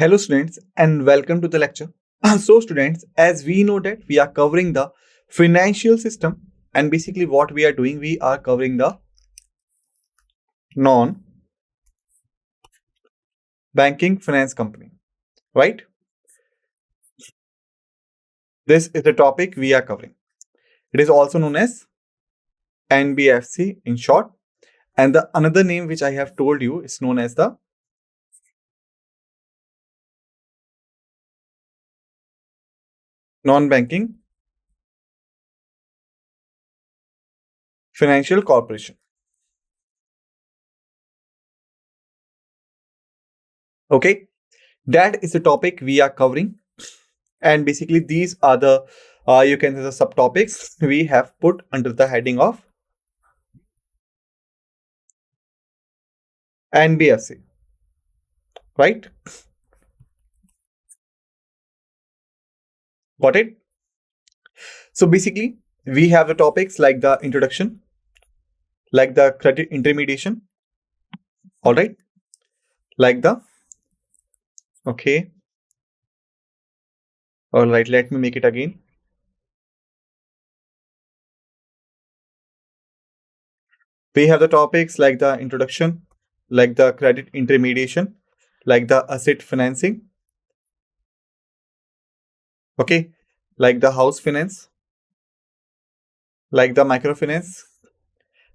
Hello students and welcome to the lecture. So students, as we know that we are covering the financial system, and basically what we are doing, we are covering the non-banking finance company, right? This is the topic we are covering. It is also known as NBFC in short, and the another name which I have told you is known as the non-banking financial corporation. Okay, that is the topic we are covering, and basically these are the you can say the subtopics we have put under the heading of NBFC, right? Got it? So basically we have the topics like the introduction, like the credit intermediation, all right, like the okay, all right, let me make it again. We have the topics like the introduction, like the credit intermediation, like the asset financing, okay, like the house finance, like the microfinance,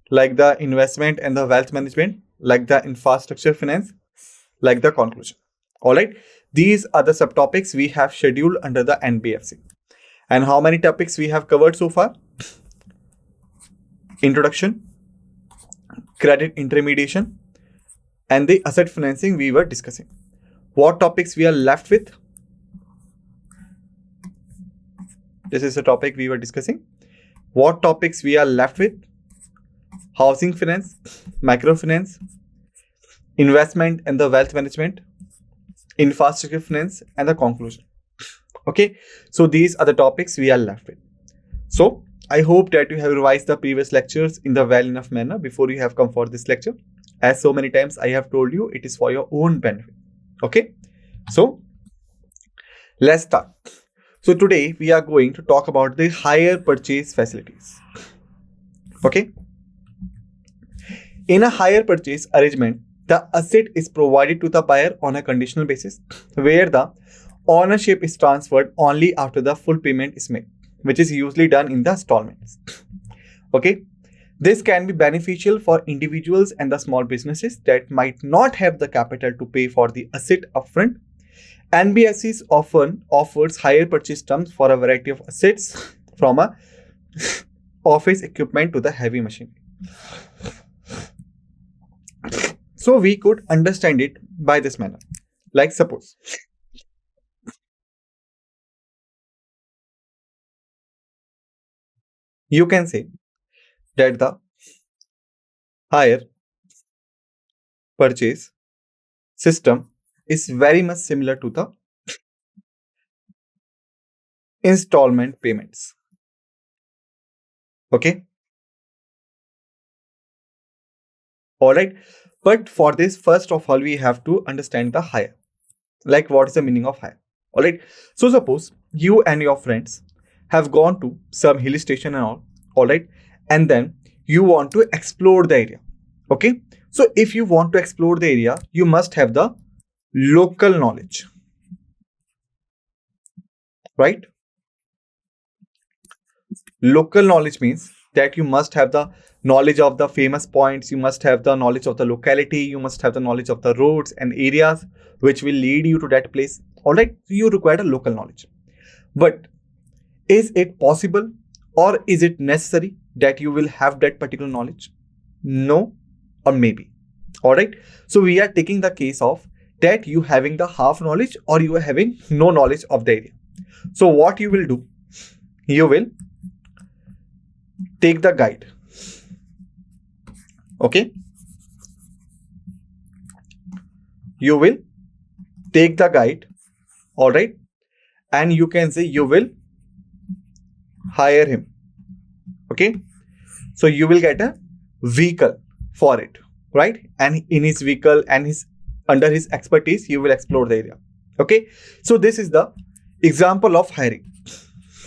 like the investment and the wealth management, like the infrastructure finance, like the conclusion. All right, these are the subtopics we have scheduled under the NBFC. And how many topics we have covered so far? Introduction, credit intermediation, and the asset financing we were discussing. What topics we are left with? This is the topic we were discussing. What topics we are left with? Housing finance, microfinance, investment and the wealth management, infrastructure finance, and the conclusion. Okay, so these are the topics we are left with. So I hope that you have revised the previous lectures in the well enough manner before you have come for this lecture. As so many times I have told you, it is for your own benefit. Okay, so let's start. So today we are going to talk about the hire purchase facilities. Okay, in a hire purchase arrangement, the asset is provided to the buyer on a conditional basis, where the ownership is transferred only after the full payment is made, which is usually done in the installments. Okay, this can be beneficial for individuals and the small businesses that might not have the capital to pay for the asset upfront. NBFCs often offers hire purchase terms for a variety of assets, from a office equipment to the heavy machinery. So we could understand it by this manner. Like suppose you can say that the hire purchase system is very much similar to the installment payments. Okay, all right. But for this, first of all, we have to understand the hire. Like, what is the meaning of hire? All right. So suppose you and your friends have gone to some hill station and all right, and then you want to explore the area. Okay. So if you want to explore the area, you must have the local knowledge, right? Local knowledge means that you must have the knowledge of the famous points, you must have the knowledge of the locality, you must have the knowledge of the roads and areas which will lead you to that place. All right, you require a local knowledge. But is it possible or is it necessary that you will have that particular knowledge? No, or maybe. All right, so we are taking the case of that you having the half knowledge or you are having no knowledge of the area. So what you will do, you will take the guide. Okay, you will take the guide, all right, and you can say you will hire him. Okay, so you will get a vehicle for it, right? And in his vehicle and his under his expertise, you will explore the area. Okay, so this is the example of hiring.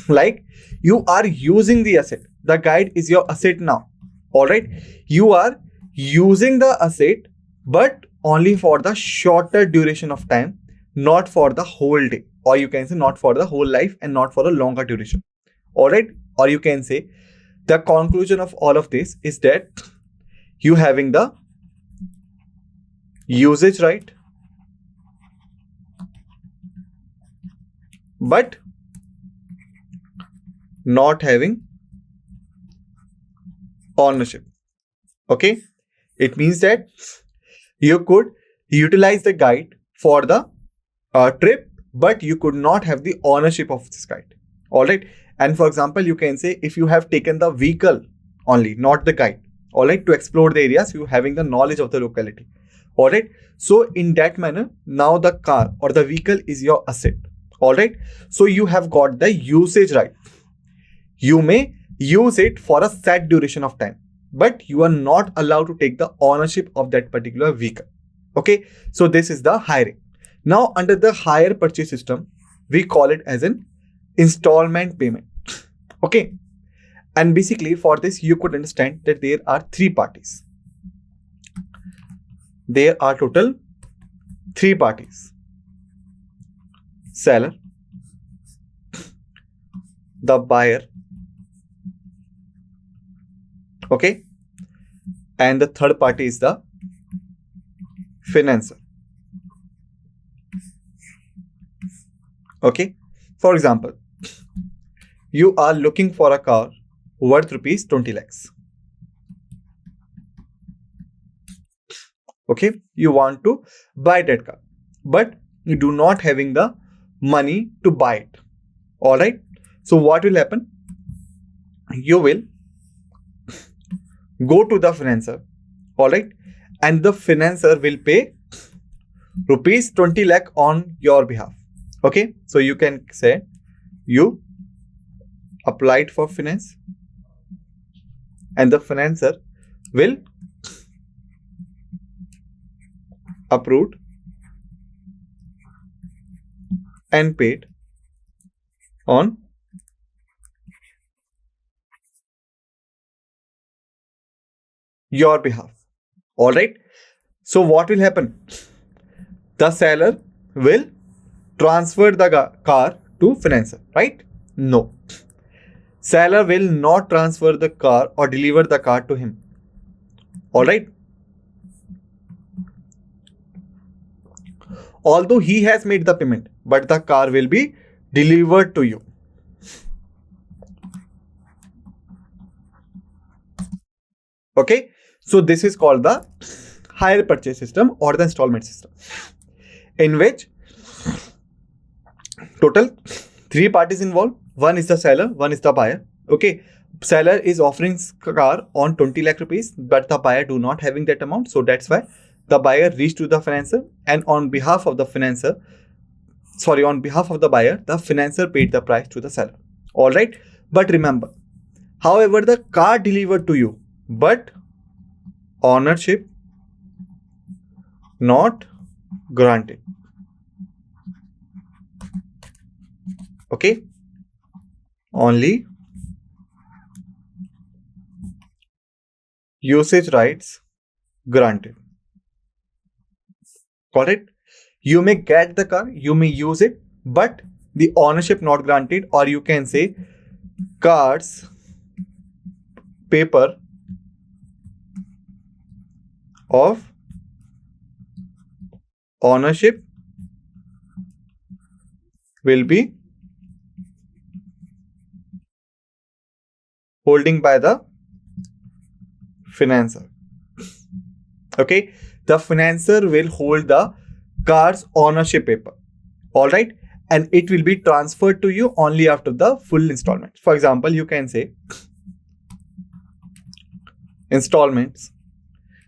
Like, you are using the asset. The guide is your asset now. All right, you are using the asset, but only for the shorter duration of time, not for the whole day, or you can say not for the whole life and not for a longer duration. All right, or you can say the conclusion of all of this is that you having the usage right, but not having ownership. Okay, it means that you could utilize the guide for the trip, but you could not have the ownership of this guide. All right, and for example, you can say if you have taken the vehicle only, not the guide, all right, to explore the areas, you having the knowledge of the locality. All right, so in that manner, now the car or the vehicle is your asset. All right, so you have got the usage right. You may use it for a set duration of time, but you are not allowed to take the ownership of that particular vehicle. Okay, so this is the hiring. Now, under the hire purchase system, we call it as an installment payment. Okay, and basically for this, you could understand that there are three parties. There are total three parties: seller, the buyer, okay, and the third party is the financer. Okay, for example, you are looking for a car worth rupees 20 lakhs. Okay, you want to buy that car, but you do not having the money to buy it. All right, so what will happen? You will go to the financer. All right, and the financer will pay rupees 20 lakh on your behalf. Okay, so you can say you applied for finance and the financer will approved and paid on your behalf. All right, so what will happen? The seller will transfer the car to financer, right? No, seller will not transfer the car or deliver the car to him. All right, although he has made the payment, but the car will be delivered to you. Okay, so this is called the hire purchase system or the installment system, in which total three parties involved. One is the seller, one is the buyer. Okay, seller is offering car on 20 lakh rupees, but the buyer do not having that amount, so that's why the buyer reached to the financer, and on behalf of the buyer, the financer paid the price to the seller. All right, but remember, however, the car delivered to you, but ownership not granted. Okay, only usage rights granted. Got it? You may get the car, you may use it, but the ownership not granted, or you can say car's paper of ownership will be holding by the financer. Okay, the financer will hold the car's ownership paper. All right, and it will be transferred to you only after the full installment. For example, you can say installments.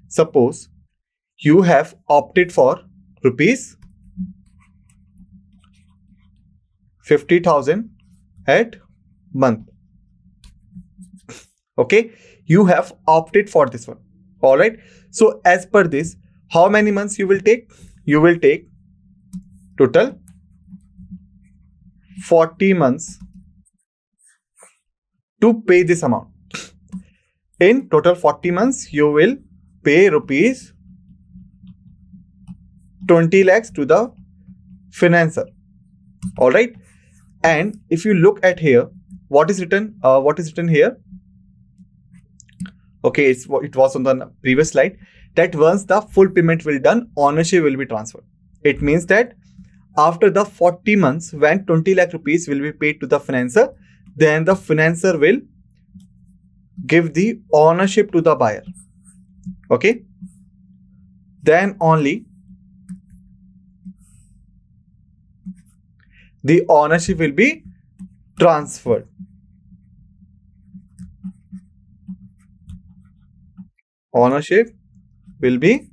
Suppose you have opted for rupees 50,000 at month. Okay, you have opted for this one. All right, so as per this, how many months you will take? You will take total 40 months to pay this amount. In total 40 months, you will pay rupees 20 lakhs to the financer. All right. And if you look at here, what is written? What is written here? Okay, it was on the previous slide that once the full payment will done, ownership will be transferred. It means that after the 40 months, when 20 lakh rupees will be paid to the financer, then the financer will give the ownership to the buyer. Okay. Then only the ownership will be transferred. Ownership will be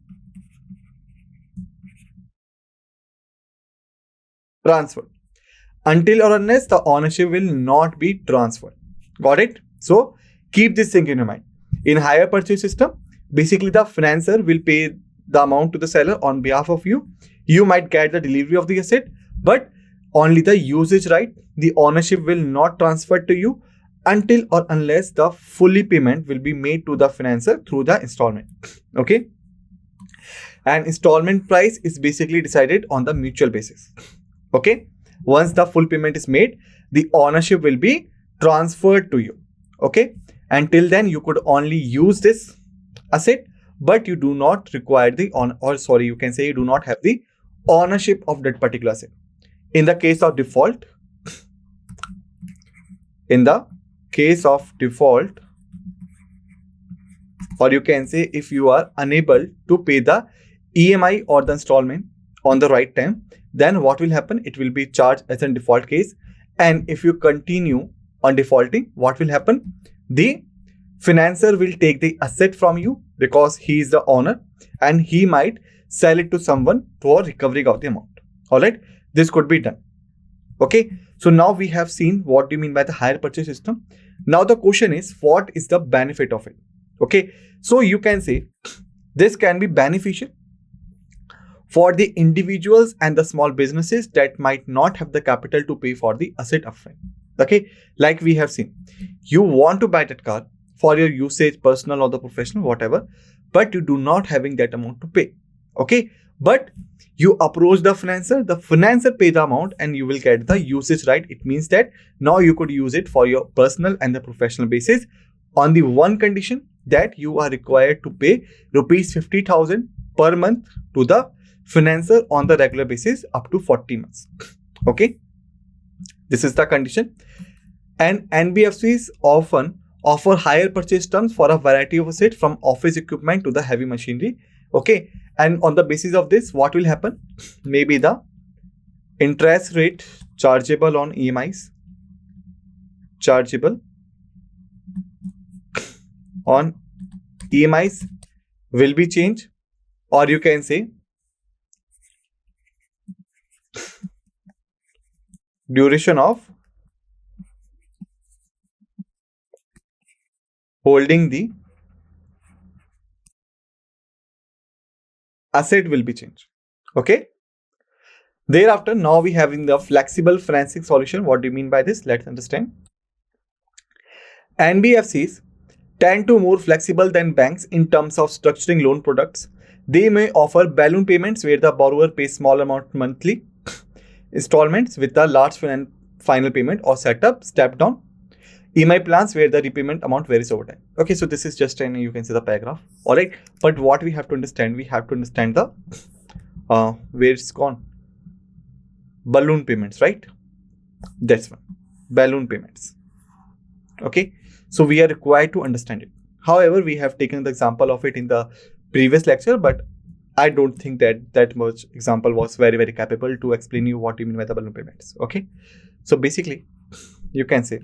transferred. Until or unless the ownership will not be transferred. Got it? So keep this thing in your mind. In hire purchase system, basically the financer will pay the amount to the seller on behalf of you. You might get the delivery of the asset, but only the usage right, the ownership will not transfer to you until or unless the fully payment will be made to the financer through the installment. Okay. And installment price is basically decided on the mutual basis. Okay. Once the full payment is made, the ownership will be transferred to you. Okay. Until then, you could only use this asset, but you do not require the you can say you do not have the ownership of that particular asset. In the case of default, or you can say if you are unable to pay the EMI or the installment on the right time, then what will happen? It will be charged as a default case. And if you continue on defaulting, what will happen? The financer will take the asset from you because he is the owner and he might sell it to someone for recovery of the amount. All right. This could be done. Okay. So now we have seen what do you mean by the hire purchase system. Now the question is, what is the benefit of it? Okay. So you can say this can be beneficial for the individuals and the small businesses that might not have the capital to pay for the asset upfront. Okay. Like we have seen, you want to buy that car for your usage, personal or the professional, whatever, but you do not having that amount to pay. Okay. But you approach the financer pay the amount and you will get the usage right. It means that now you could use it for your personal and the professional basis on the one condition that you are required to pay rupees 50,000 per month to the financer on the regular basis up to 40 months. Okay. This is the condition. And NBFCs often offer hire purchase terms for a variety of assets from office equipment to the heavy machinery. Okay. And on the basis of this, what will happen? Maybe the interest rate chargeable on EMIs, will be changed, or you can say duration of holding the asset will be changed. Okay. Thereafter, now we have in the flexible financing solution. What do you mean by this? Let's understand. NBFCs tend to more flexible than banks in terms of structuring loan products. They may offer balloon payments where the borrower pays small amount monthly installments with the large final payment, or set up step down EMI plans where the repayment amount varies over time. Okay, so this is just you can see the paragraph. All right, but what we have to understand, the where it's gone, balloon payments, right? That's one, balloon payments. Okay, so we are required to understand it. However, we have taken the example of it in the previous lecture, but I don't think that much example was very, very capable to explain you what you mean by the balloon payments. Okay, so basically you can say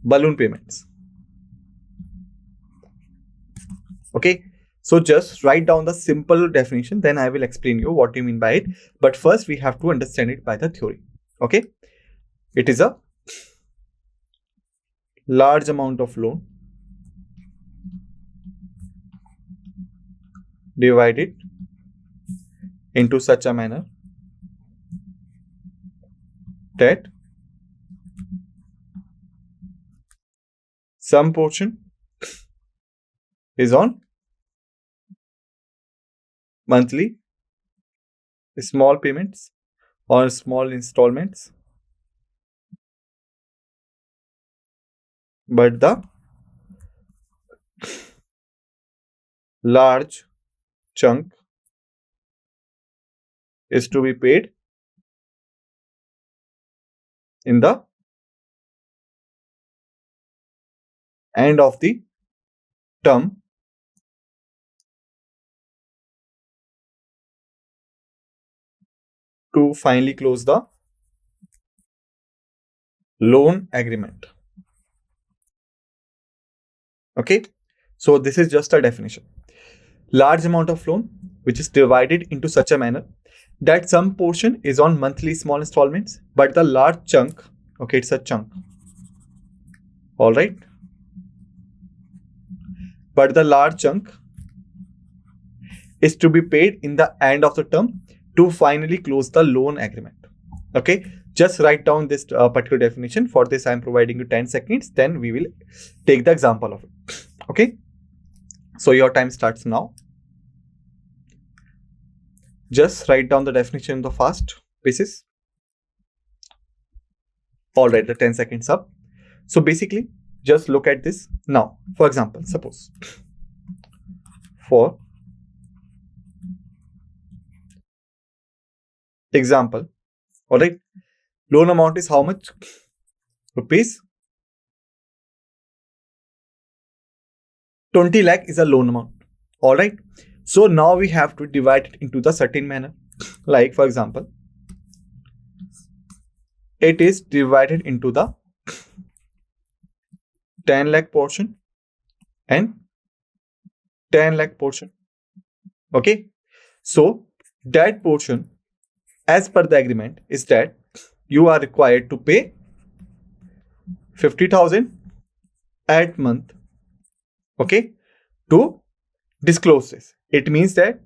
balloon payments. Okay, so just write down the simple definition, then I will explain you what you mean by it. But first we have to understand it by the theory. Okay, it is a large amount of loan divided into such a manner that some portion is on monthly small payments or small installments, but the large chunk is to be paid in the end of the term to finally close the loan agreement. Okay, so this is just a definition. Large amount of loan which is divided into such a manner that some portion is on monthly small installments, but the large chunk, okay, it's a chunk, all right, but the large chunk is to be paid in the end of the term to finally close the loan agreement. Okay, just write down this particular definition. For this I am providing you 10 seconds, then we will take the example of it. Okay, so your time starts now. Just write down the definition on the fast basis. All right, the 10 seconds up. So basically just look at this now. For example, suppose for example, all right, loan amount is how much? Rupees 20 lakh is a loan amount. All right, so now we have to divide it into the certain manner. Like for example, it is divided into the 10 lakh portion and 10 lakh portion. Okay, so that portion as per the agreement is that you are required to pay 50,000 at month, okay, to disclose this. It means that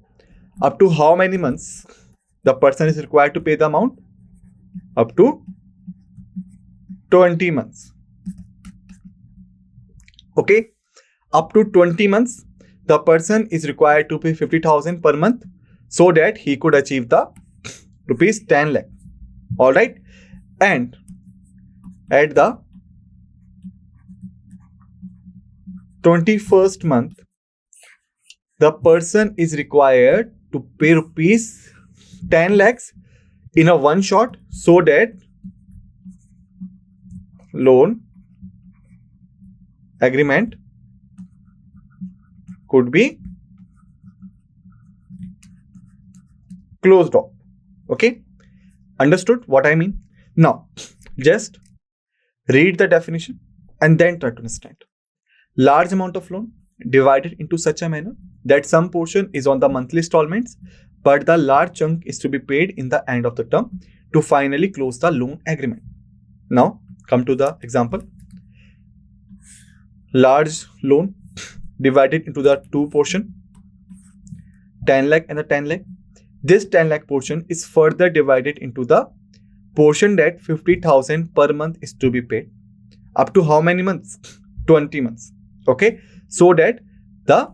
up to how many months the person is required to pay the amount? Up to 20 months. Okay, up to 20 months the person is required to pay 50,000 per month so that he could achieve the rupees 10 lakh. All right, and at the 21st month the person is required to pay rupees 10 lakhs in a one shot so that loan agreement could be closed off. Okay, understood what I mean? Now just read the definition and then try to understand. Large amount of loan divided into such a manner that some portion is on the monthly installments, but the large chunk is to be paid in the end of the term to finally close the loan agreement. Now come to the example. Large loan divided into the two portion, 10 lakh and the 10 lakh. This 10 lakh portion is further divided into the portion that 50,000 per month is to be paid. Up to how many months? 20 months. Okay, so that the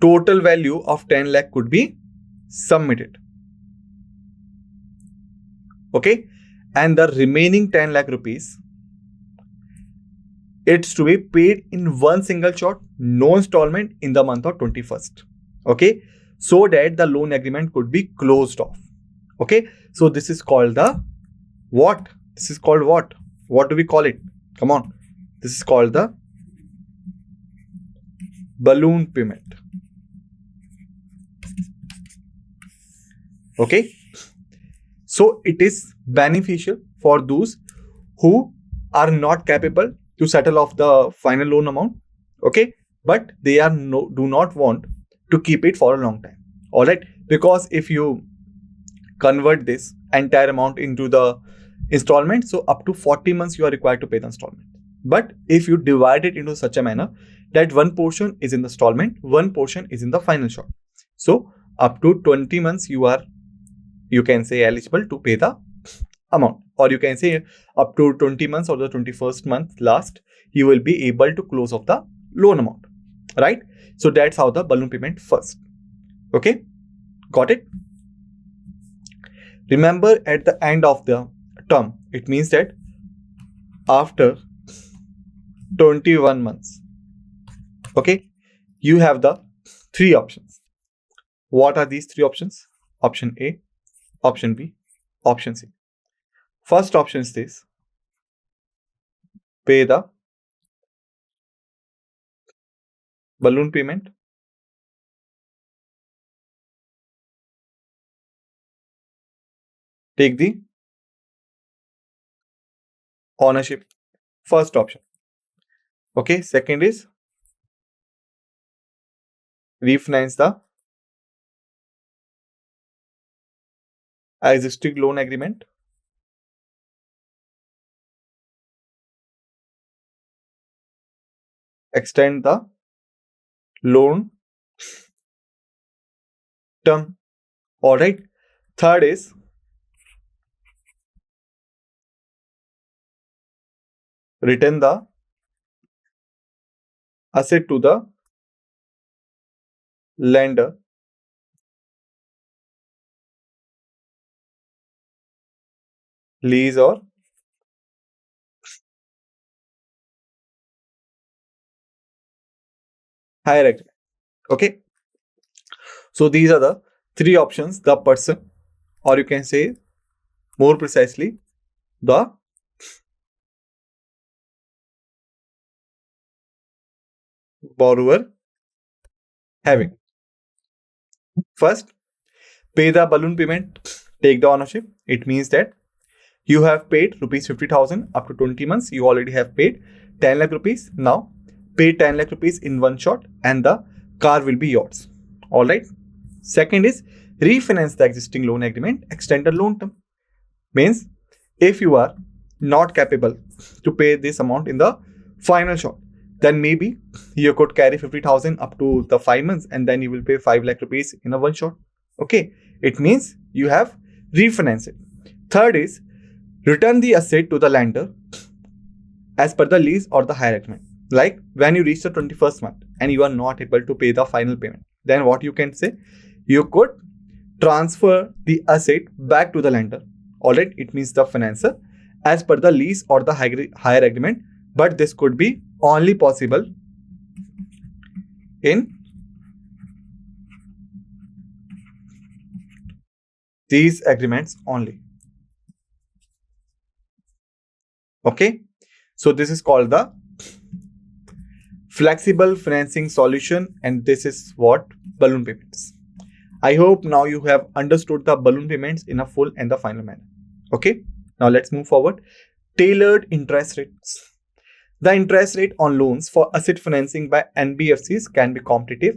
total value of 10 lakh could be submitted. Okay, and the remaining 10 lakh rupees, it's to be paid in one single shot, no installment in the month of 21st. Okay, so that the loan agreement could be closed off. Okay, so this is called the what? This is called what? What do we call it? Come on, this is called the balloon payment. Okay, so it is beneficial for those who are not capable to settle off the final loan amount, okay, but they are do not want to keep it for a long time. All right, because if you convert this entire amount into the installment, so up to 40 months you are required to pay the installment. But if you divide it into such a manner that one portion is in the installment, one portion is in the final shot, so up to 20 months you can say eligible to pay the amount, or you can say up to 20 months or the 21st month last, you will be able to close off the loan amount, right? So that's how the balloon payment first. Okay, got it? Remember, at the end of the term, it means that after 21 months, okay, you have the three options. What are these three options? Option A, option B, option C. First option is this: pay the balloon payment, take the ownership. First option. Okay, second is refinance the existing loan agreement. Extend the loan term. All right. Third is return the asset to the lender lease or hire agreement. Okay. So these are the three options the person, or you can say more precisely, the borrower having. First, pay the balloon payment, take the ownership. It means that you have paid rupees 50,000 up to 20 months. You already have paid 10 lakh rupees. Now, pay 10 lakh rupees in one shot and the car will be yours. All right. Second is refinance the existing loan agreement, extend the loan term. Means if you are not capable to pay this amount in the final shot, then maybe you could carry 50,000 up to the 5 months and then you will pay 5 lakh rupees in a one shot. Okay. It means you have refinanced it. Third is return the asset to the lender as per the lease or the hire agreement. Like when you reach the 21st month and you are not able to pay the final payment, then what you can say, you could transfer the asset back to the lender. Alright, it means the financer as per the lease or the hire agreement, but this could be only possible in these agreements only. Okay, so this is called the flexible financing solution, and this is what balloon payments. I hope now you have understood the balloon payments in a full and the final manner. Okay, now let's move forward. Tailored interest rates. The interest rate on loans for asset financing by NBFCs can be competitive.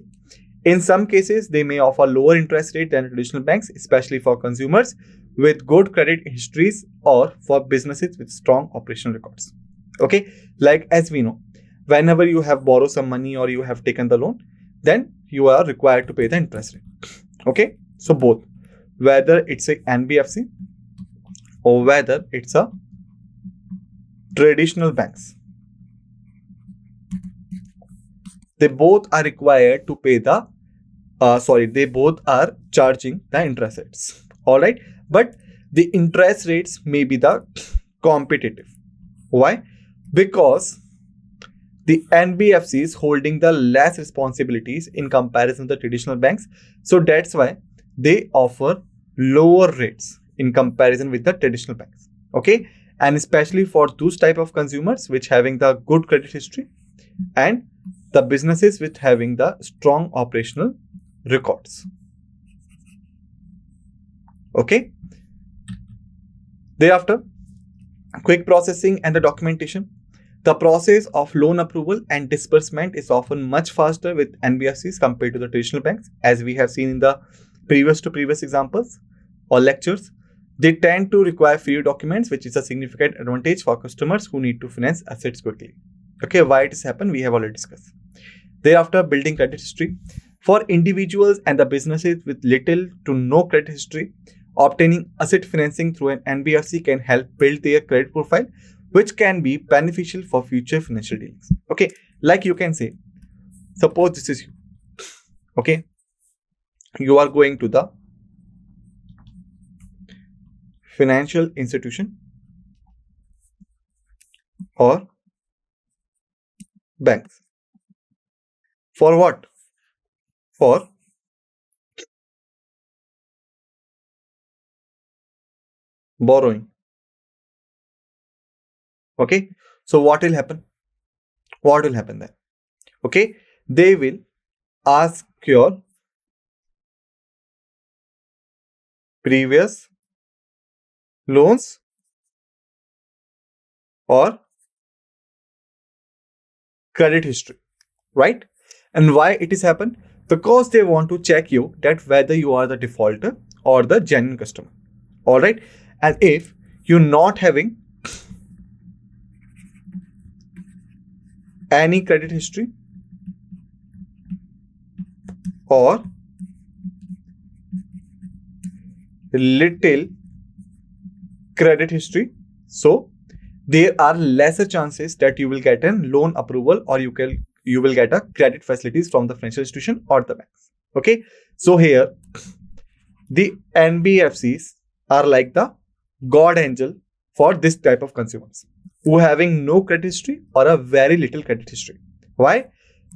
In some cases, they may offer lower interest rate than traditional banks, especially for consumers with good credit histories or for businesses with strong operational records. Okay, like as we know, whenever you have borrowed some money or you have taken the loan, then you are required to pay the interest rate. Okay, so both, whether it's a NBFC or whether it's a traditional banks, they both are required to pay the they both are charging the interest rates. All right, but the interest rates may be the competitive. Why? Because the NBFC is holding the less responsibilities in comparison to the traditional banks, so that's why they offer lower rates in comparison with the traditional banks. Okay, and especially for those type of consumers which having the good credit history and the businesses with having the strong operational records. Okay, thereafter, quick processing and the documentation. The process of loan approval and disbursement is often much faster with NBFCs compared to the traditional banks, as we have seen in the previous examples or lectures. They tend to require fewer documents, which is a significant advantage for customers who need to finance assets quickly. Okay, why it has happened, we have already discussed. Thereafter, building credit history. For individuals and the businesses with little to no credit history obtaining asset financing through an NBFC can help build their credit profile, which can be beneficial for future financial dealings. Okay, like you can say, suppose this is you. Okay, you are going to the financial institution or banks. For what? For borrowing. Okay, so what will happen? What will happen then? Okay, they will ask your previous loans or credit history, right? And why it is happened? Because they want to check you that whether you are the defaulter or the genuine customer. All right, and if you're not having any credit history or little credit history, so there are lesser chances that you will get a loan approval or you will get a credit facilities from the financial institution or the banks. Okay, so here the NBFCs are like the god angel for this type of consumers who having no credit history or a very little credit history. Why?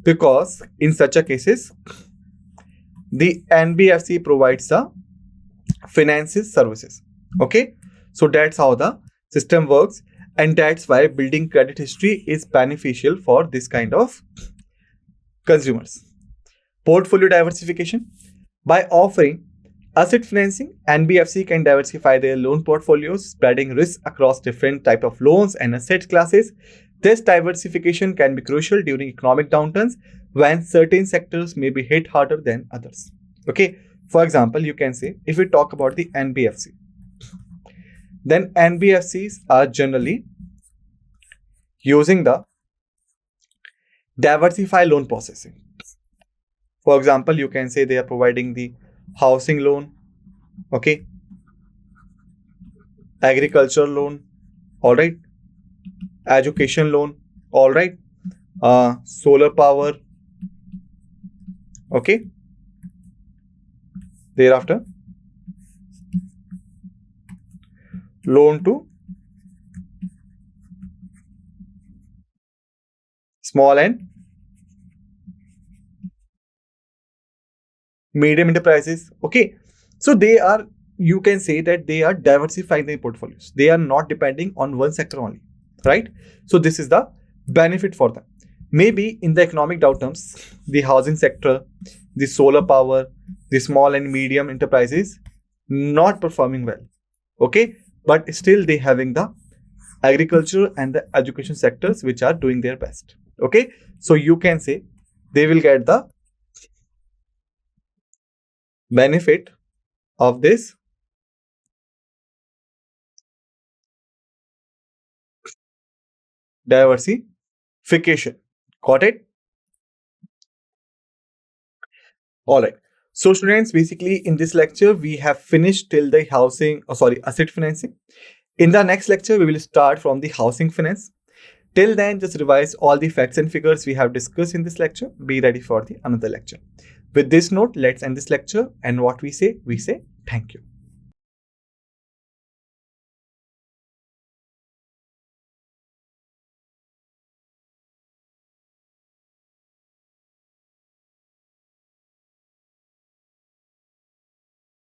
Because in such a cases, the NBFC provides the finances services. Okay, so that's how the system works, and that's why building credit history is beneficial for this kind of consumers. Portfolio diversification. By offering asset financing, NBFC can diversify their loan portfolios, spreading risk across different types of loans and asset classes. This diversification can be crucial during economic downturns when certain sectors may be hit harder than others. Okay, for example, you can say if we talk about the NBFC, then NBFCs are generally using the diversified loan processing. For example, you can say they are providing the housing loan, okay, agriculture loan, all right, education loan, all right, solar power, okay, thereafter loan to small and medium enterprises. Okay, so they are, you can say that they are diversifying their portfolios. They are not depending on one sector only, right? So this is the benefit for them. Maybe in the economic downturns, the housing sector, the solar power, the small and medium enterprises not performing well. Okay, but still they having the agriculture and the education sectors which are doing their best. Okay, so you can say they will get the benefit of this diversification. Got it? All right. So students, basically in this lecture, we have finished till the asset financing. In the next lecture, we will start from the housing finance. Till then, just revise all the facts and figures we have discussed in this lecture. Be ready for the another lecture. With this note, let's end this lecture. And what we say thank you.